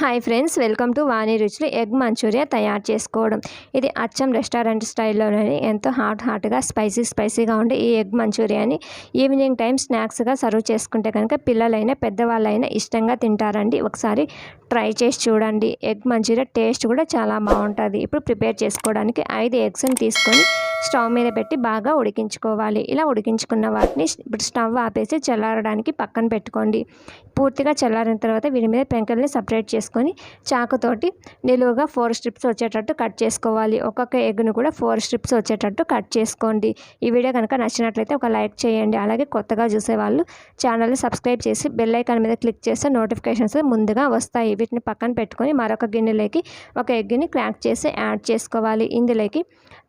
Hi friends, welcome to Vani Ruchulu. Egg Manchuria తయారు చేసుకోవడం. ఇది అచ్చం రెస్టారెంట్ స్టైల్లోనే ఎంతో హాట్గా స్పైసీగా ఉండే ఈ ఎగ్ మంచూరియాని ఈవినింగ్ టైం స్నాక్స్గా సర్వ్ చేసుకుంటే కనుక పిల్లలైనా పెద్దవాళ్ళైనా ఇష్టంగా తింటారండి. ఒకసారి ట్రై చేసి చూడండి. ఎగ్ మంచూరియా టేస్ట్ కూడా చాలా బాగుంటుంది. ఇప్పుడు ప్రిపేర్ చేసుకోవడానికి 5 ఎగ్స్ని తీసుకొని స్టవ్ మీద పెట్టి బాగా ఉడికించుకోవాలి. ఇలా ఉడికించుకున్న వాటిని ఇప్పుడు స్టవ్ ఆపేసి చల్లారడానికి పక్కన పెట్టుకోండి. పూర్తిగా చల్లారిన తర్వాత వీటి మీద పెంకల్ని సపరేట్ చేసుకొని చాకుతోటి నిలువుగా 4 స్ట్రిప్స్ వచ్చేటట్టు కట్ చేసుకోవాలి. ఒక్కొక్క ఎగ్ను కూడా 4 స్ట్రిప్స్ వచ్చేటట్టు కట్ చేసుకోండి. ఈ వీడియో కనుక నచ్చినట్లయితే ఒక లైక్ చేయండి. అలాగే కొత్తగా చూసేవాళ్ళు ఛానల్ని సబ్స్క్రైబ్ చేసి బెల్ ఐకాన్ మీద క్లిక్ చేస్తే నోటిఫికేషన్స్ ముందుగా వస్తాయి. వీటిని పక్కన పెట్టుకొని మరొక గిన్నెలోకి ఒక ఎగ్ని క్రాక్ చేసి యాడ్ చేసుకోవాలి. ఇందులోకి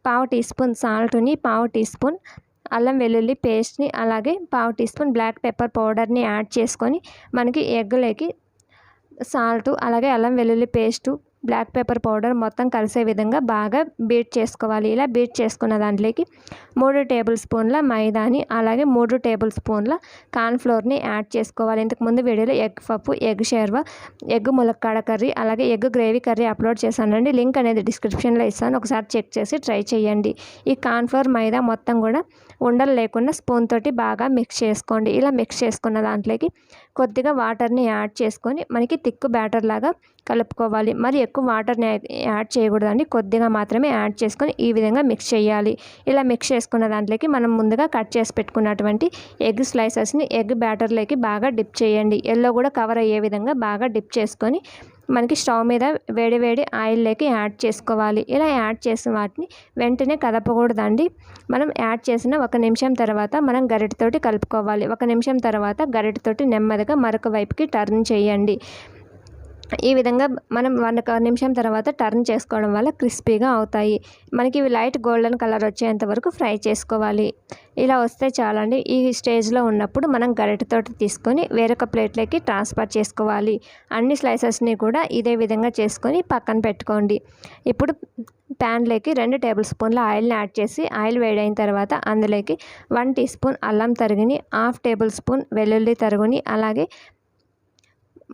1/2 టీ స్పూన్ సాల్ట్ని, 1/2 టీ స్పూన్ అల్లం వెల్లుల్లి పేస్ట్ని, అలాగే 1/2 టీ స్పూన్ బ్లాక్ పెప్పర్ పౌడర్ని యాడ్ చేసుకొని మనకి ఎగ్గులోకి సాల్ట్ అలాగే అల్లం వెల్లుల్లి పేస్టు బ్లాక్ పెప్పర్ పౌడర్ మొత్తం కలిసే విధంగా బాగా బీట్ చేసుకోవాలి. ఇలా బీట్ చేసుకున్న దాంట్లోకి 3 టేబుల్ స్పూన్ల మైదాని అలాగే 3 టేబుల్ స్పూన్ల కార్న్ఫ్లోర్ని యాడ్ చేసుకోవాలి. ఇంతకుముందు వీడియోలో ఎగ్ పప్పు, ఎగ్ షేర్వా, ఎగ్ ములక్కాడ కర్రీ అలాగే ఎగ్ గ్రేవీ కర్రీ అప్లోడ్ చేశానండి. లింక్ అనేది డిస్క్రిప్షన్లో ఇస్తాను. ఒకసారి చెక్ చేసి ట్రై చేయండి. ఈ కార్న్ఫ్లోర్ మైదా మొత్తం కూడా ఉండలు లేకుండా స్పూన్ తోటి బాగా మిక్స్ చేసుకోండి. ఇలా మిక్స్ చేసుకున్న దాంట్లోకి కొద్దిగా వాటర్ని యాడ్ చేసుకొని మనకి థిక్ బ్యాటర్ లాగా కలుపుకోవాలి. మరి ఎక్కువ వాటర్ని యాడ్ చేయకూడదండి, కొద్దిగా మాత్రమే యాడ్ చేసుకొని ఈ విధంగా మిక్స్ చేయాలి. ఇలా మిక్స్ చేసుకున్న దాంట్లోకి మనం ముందుగా కట్ చేసి పెట్టుకున్నటువంటి ఎగ్ స్లైసెస్ని ఎగ్ బ్యాటర్లోకి బాగా డిప్ చేయండి. ఎల్లో కూడా కవర్ అయ్యే విధంగా బాగా డిప్ చేసుకొని మనకి స్టవ్ మీద వేడి ఆయిల్లోకి యాడ్ చేసుకోవాలి. ఇలా యాడ్ చేసిన వాటిని వెంటనే కదపకూడదండి. మనం యాడ్ చేసిన 1 నిమిషం తర్వాత మనం గరిటెతోటి కలుపుకోవాలి. 1 నిమిషం తర్వాత గరిటెతోటి నెమ్మదిగా మరొక వైపుకి టర్న్ చేయండి. ఈ విధంగా మనం 1 నిమిషం తర్వాత టర్న్ చేసుకోవడం వల్ల క్రిస్పీగా అవుతాయి. మనకి ఇవి లైట్ గోల్డెన్ కలర్ వచ్చేంత వరకు ఫ్రై చేసుకోవాలి. ఇలా వస్తే చాలండి. ఈ స్టేజ్లో ఉన్నప్పుడు మనం గరిటెతోటి తీసుకొని వేరొక ప్లేట్లోకి ట్రాన్స్ఫర్ చేసుకోవాలి. అన్ని స్లైసెస్ని కూడా ఇదే విధంగా చేసుకొని పక్కన పెట్టుకోండి. ఇప్పుడు ప్యాన్లోకి 2 టేబుల్ స్పూన్ల ఆయిల్ని యాడ్ చేసి ఆయిల్ వేడైన తర్వాత అందులోకి 1 టీ స్పూన్ అల్లం తరుగుని, 1/2 టేబుల్ స్పూన్ వెల్లుల్లి తరుగుని, అలాగే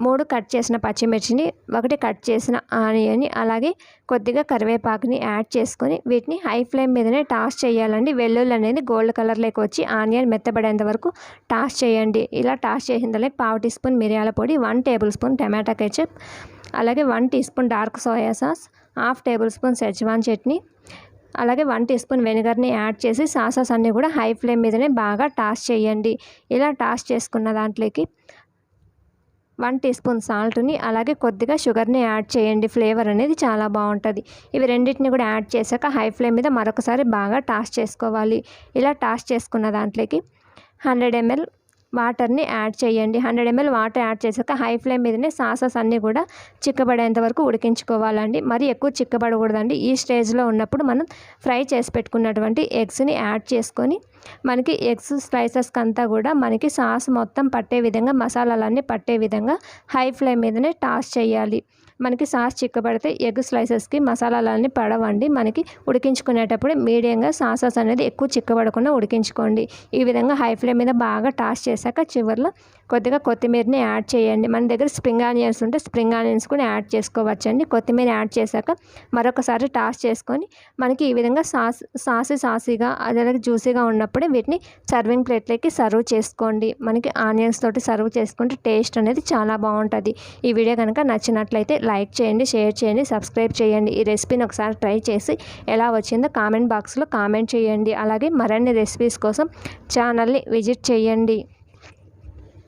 3 కట్ చేసిన పచ్చిమిర్చిని, 1 కట్ చేసిన ఆనియన్ని, అలాగే కొద్దిగా కరివేపాకుని యాడ్ చేసుకొని వీటిని హై ఫ్లేమ్ మీదనే టాస్ చేయాలండి. వెల్లుల్లి అనేది గోల్డ్ కలర్లోకి వచ్చి ఆనియన్ మెత్తబడేంత వరకు టాస్ చేయండి. ఇలా టాస్ చేసిన దానికి 1/2 టీ స్పూన్ మిరియాల పొడి, 1 టేబుల్ స్పూన్ టమాటా కెచప్, అలాగే 1 teaspoon dark soya sauce, 1/2 tablespoon schezwan chutney, అలాగే 1 టీ స్పూన్ వెనిగర్ని యాడ్ చేసి సాసెస్ అన్నీ కూడా హై ఫ్లేమ్ మీదనే బాగా టాస్ చేయండి. ఇలా టాస్ చేసుకున్న దాంట్లోకి 1 టీ స్పూన్ సాల్ట్ని అలాగే కొద్దిగా షుగర్ని యాడ్ చేయండి. ఫ్లేవర్ అనేది చాలా బాగుంటుంది. ఇవి రెండింటిని కూడా యాడ్ చేశాక హై ఫ్లేమ్ మీద మరొకసారి బాగా టాస్ చేసుకోవాలి. ఇలా టాస్ చేసుకున్న దాంట్లోకి 100 ml వాటర్ని యాడ్ చేయండి. 100 ml వాటర్ యాడ్ చేశాక హై ఫ్లేమ్ మీదనే సాసెస్ అన్నీ కూడా చిక్కబడేంత వరకు ఉడికించుకోవాలండి. మరి ఎక్కువ చిక్కబడకూడదండి. ఈ స్టేజ్లో ఉన్నప్పుడు మనం ఫ్రై చేసి పెట్టుకున్నటువంటి ఎగ్స్ని యాడ్ చేసుకొని మనకి ఎగ్స్ స్లైసెస్కి అంతా కూడా మనకి సాస్ మొత్తం పట్టే విధంగా మసాలాలన్నీ పట్టే విధంగా హై ఫ్లేమ్ మీదనే టాస్ చేయాలి. మనకి సాస్ చిక్కబడితే ఎగ్ స్లైసెస్కి మసాలాలన్నీ పడవండి. మనకి ఉడికించుకునేటప్పుడు మీడియంగా సాసెస్ అనేది ఎక్కువ చిక్కబడకుండా ఉడికించుకోండి. ఈ విధంగా హై ఫ్లేమ్ మీద బాగా టాస్ చేశాక చివరిలో కొద్దిగా కొత్తిమీరని యాడ్ చేయండి. మన దగ్గర స్ప్రింగ్ ఆనియన్స్ ఉంటే స్ప్రింగ్ ఆనియన్స్ కూడా యాడ్ చేసుకోవచ్చండి. కొత్తిమీర యాడ్ చేశాక మరొకసారి టాస్ చేసుకొని మనకి ఈ విధంగా సాసీగా అలాగే జ్యూసీగా ఉన్నప్పుడే వీటిని సర్వింగ్ ప్లేట్లోకి సర్వ్ చేసుకోండి. మనకి ఆనియన్స్ తోటి సర్వ్ చేసుకుంటే టేస్ట్ అనేది చాలా బాగుంటుంది. ఈ వీడియో కనుక నచ్చినట్లయితే లైక్ చేయండి, షేర్ చేయండి, సబ్స్క్రైబ్ చేయండి. ఈ రెసిపీని ఒకసారి ట్రై చేసి ఎలా వచ్చిందో కామెంట్ బాక్స్లో కామెంట్ చేయండి. అలాగే మరిన్ని రెసిపీస్ కోసం ఛానల్ని విజిట్ చేయండి.